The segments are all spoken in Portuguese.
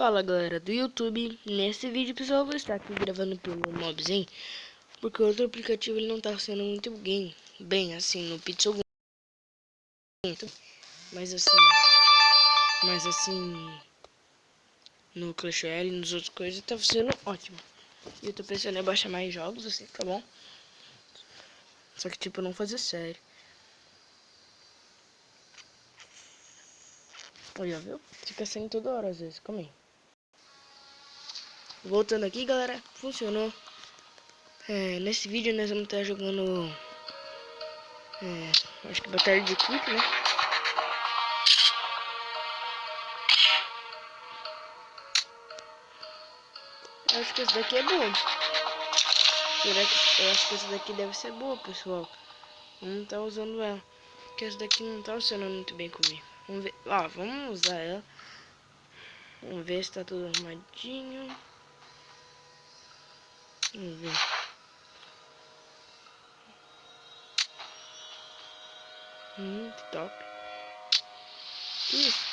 Fala galera do YouTube, nesse vídeo pessoal eu vou estar aqui gravando pelo Mobzen, porque o outro aplicativo ele não tá sendo muito bem assim no Pixel, mas assim no Clash Royale e nos outros coisas tá sendo ótimo. E eu tô pensando em baixar mais jogos assim, tá bom? Só que tipo não fazer sério. Olha, viu? Fica sendo toda hora às vezes, calma aí. Voltando aqui galera, funcionou. Nesse vídeo nós vamos estar jogando acho que batalha de equipe, né? Eu acho que esse daqui é bom. Eu acho que essa daqui deve ser boa, pessoal. Vamos tá usando ela. Porque essa daqui não tá funcionando muito bem comigo. Vamos ver. Vamos usar ela. Vamos ver se tá tudo arrumadinho. Vamos ver. Que top. Que isso?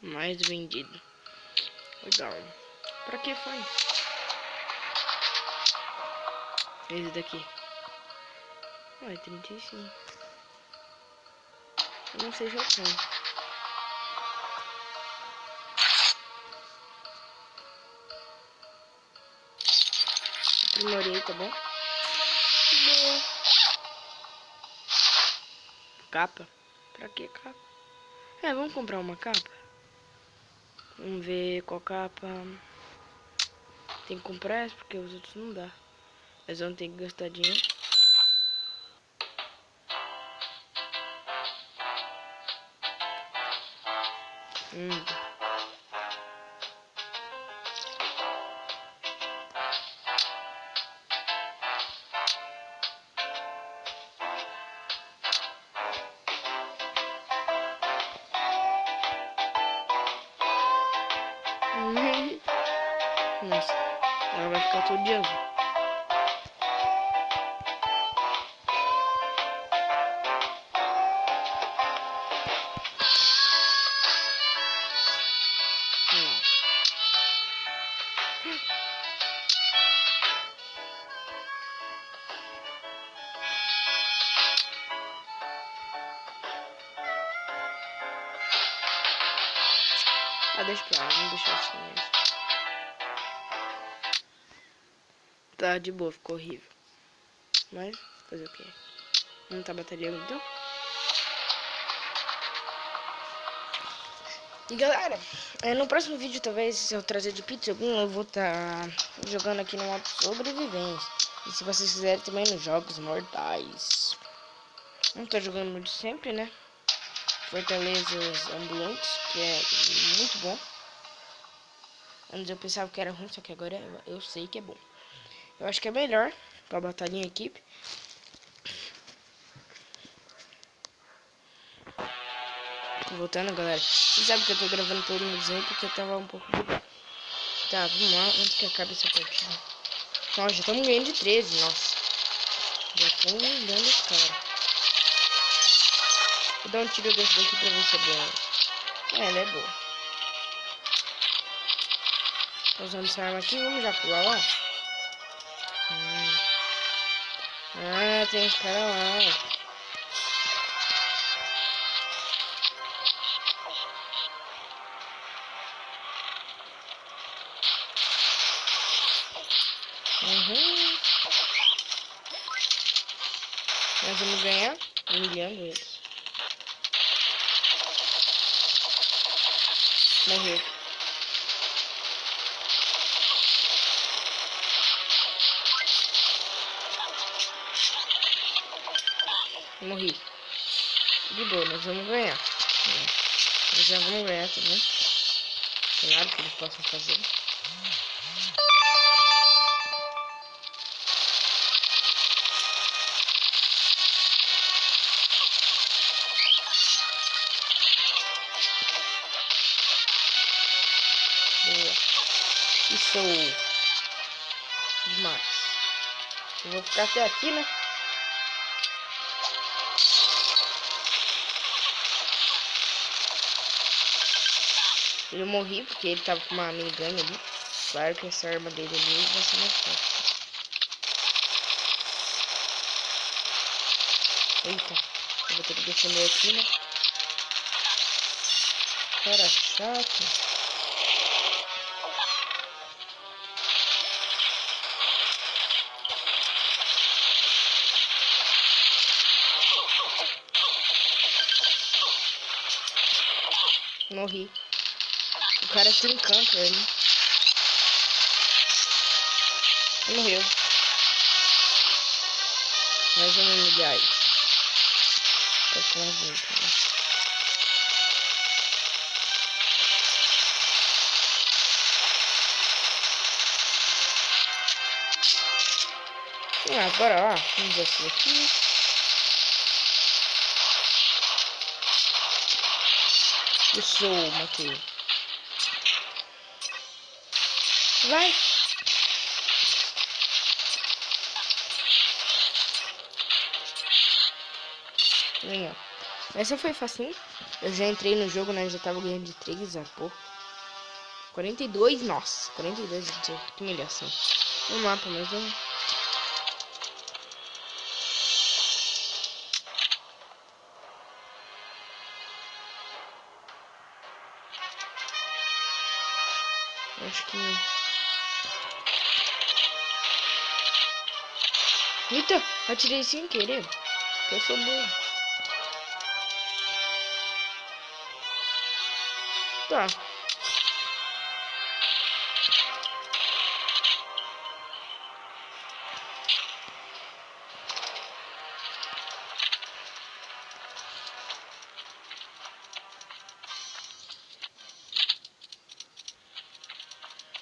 Mais vendido. Legal. Pra que foi? Esse daqui. 35. Eu não sei se eu tenho. Aprimorei, tá bom? Boa. Capa? Pra que capa? Vamos comprar uma capa? Vamos ver qual capa. Tem que comprar essa porque os outros não dá. Mas vamos ter que gastar dinheiro. Nossa, ela vai ficar todo dia azul. Deixa pra lá, vamos deixar assim mesmo. Tá de boa, ficou horrível. Mas, fazer o quê? Não tá batalhando então? E galera, no próximo vídeo, talvez, se eu trazer de pizza algum, eu vou estar jogando aqui no modo sobrevivência. E se vocês quiserem também nos jogos mortais. Não tô jogando muito sempre, né? Fortalezas ambulantes, que é muito bom. Antes eu pensava que era ruim, só que agora eu sei que é bom. Eu acho que é melhor pra batalha em equipe. Voltando, galera. Você sabe que eu tô gravando todo no desenho porque eu tava um pouco bugado. Tá, vamos lá, antes que acabe essa partida. Nossa, já estamos ganhando de 13, nossa. Já estamos ganhando os caras. Vou dar um tiro desse daqui pra ver se é bom. Ela é boa. Tô usando essa arma aqui, vamos já pular lá. Tem uns caras lá. Nós vamos ganhar humilhando eles. Morreu. Morri. De boa, nós vamos ganhar. Nós já vamos ganhar também. Tem nada que eles possam fazer. Boa. Isso. Demais. Eu vou ficar até aqui, né? Eu morri porque ele tava com uma minigun ali. Claro que essa arma dele ali vai ser mais forte. Eita, eu vou ter que defender aqui, né? Cara chato. Morri. O cara tem campo ali. Morreu. Mais ou menos milhares. Tá com a gente, né? Agora, ó, vamos assim aqui. Isso, matei. Vai! Vem, ó. Essa foi fácil. Eu já entrei no jogo, né? Já tava ganhando de 3 a pouco. 42, nossa. 42, que humilhação. No mapa, mas eu... acho que... Eita, atirei sem querer. Porque eu sou burro. Tá.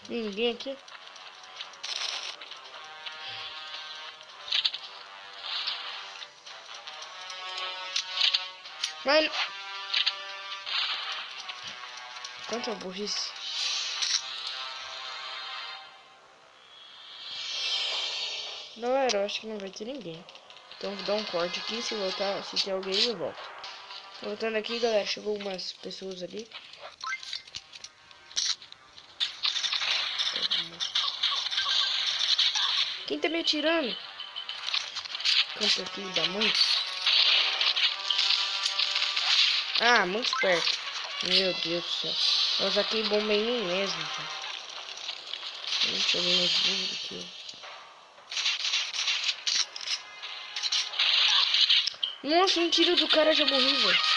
Ninguém aqui. Mano. Quanta burrice. Galera, eu acho que não vai ter ninguém. Então vou dar um corte aqui. Se voltar, se tem alguém, eu volto. Voltando aqui, galera. Chegou umas pessoas ali. Quem tá me atirando? Canta, filho da mãe. Ah, muito esperto. Meu Deus do céu. Eu saquei bomba em mim mesmo, cara. Deixa eu ver meus burros aqui. Nossa, um tiro do cara já morreu, velho.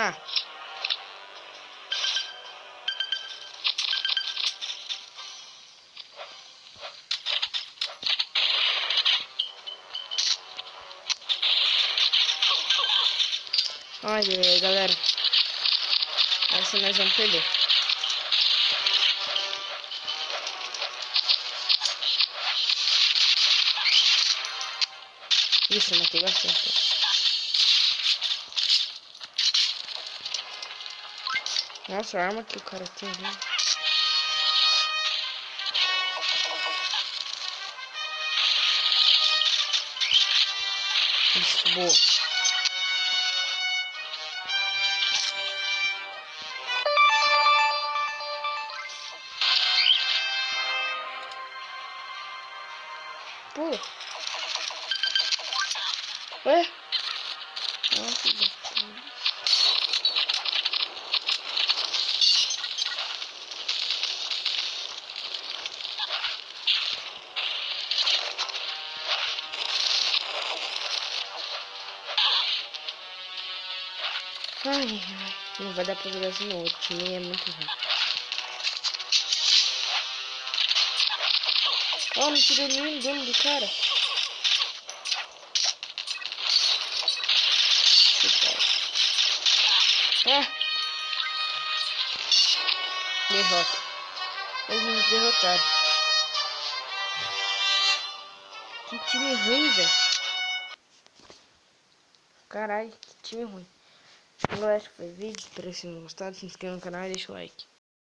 Ah. Ai, galera. Essa nós vamos perder. Isso, matei bastante. Nossa, a arma que o cara tem ali. Isso, boa. Pula. Ué? Nossa, ai, não vai dar pra jogar assim não. O time é muito ruim. Oh, não tirou nenhum dano do cara. Ah! Derrota. Eles nos derrotaram. Que time ruim, velho. Caralho, que time ruim. Então, galera, acho que foi o vídeo. Espero que vocês tenham gostado. Se inscreva no canal e deixa o like.